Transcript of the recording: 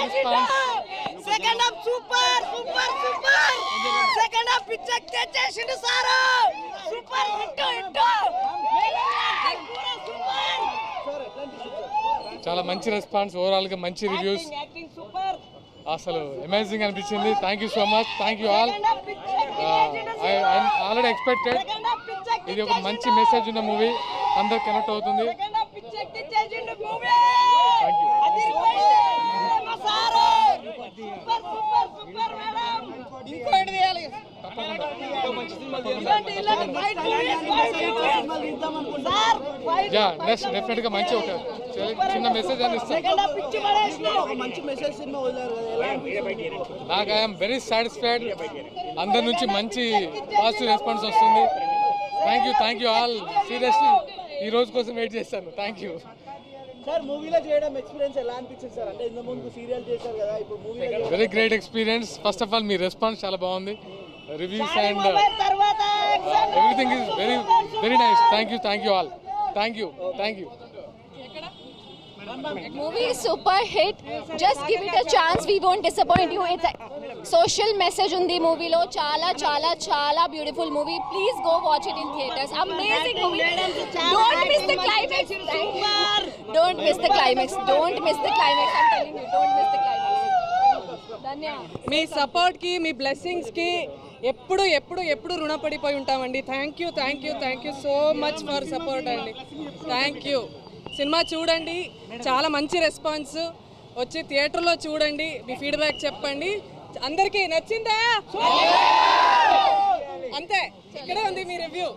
Response. Second half super super super. Second half పిచ్చక్ తెచ్చేసిండు sir. Super hit hit. చాలా మంచి రెస్పాన్స్, ఓవరాల్ గా మంచి రివ్యూస్, అసలు అమేజింగ్ అనిపించింది. Thank you so much, thank you all. I already expected ఇది ఒక మంచి మెసేజ్ ఉన్న మూవీ, అందరు కనెక్ట్ అవుతుంది. నెక్స్ట్ డెఫినెట్ గా మంచి ఒక చిన్న మెసేజ్ అని ఇస్తాను. నాకు ఐఎమ్ వెరీ సాటిస్ఫైడ్. అందరి నుంచి మంచి పాజిటివ్ రెస్పాన్స్ వస్తుంది. Thank you all. సీరియస్లీ ఈ రోజు కోసం వెయిట్ చేస్తాను. Thank you sir. మూవీలో చేయడం ఎక్స్పీరియన్స్ ఎలా అనిపించింది సార్? అంటే ఇంత ముందు సీరియల్ చేశారు కదా, ఇప్పుడు మూవీలో very great experience. First of all me response చాలా బాగుంది. Reviews and everything is very nice. Thank you all. Thank you. Movie is super hit. Just give it a chance. We won't disappoint you. It's a social message undi movie lo. Chala beautiful movie. Please go watch it in theaters. Amazing movie. Don't miss the climax. Don't miss the climax. I'm telling you, don't miss the climax. ధన్యవాదాలు. మీ support కి, మీ blessings కి ఎప్పుడు రుణపడిపోయి ఉంటామండి. Thank you so much for support అండి. Thank you. Cinema చూడండి, చాలా మంచి రెస్పాన్స్ వచ్చి థియేటర్లో చూడండి, మీ ఫీడ్బ్యాక్ చెప్పండి. అందరికీ నచ్చిందా? అంతే, ఇక్కడే ఉంది మీ రివ్యూ.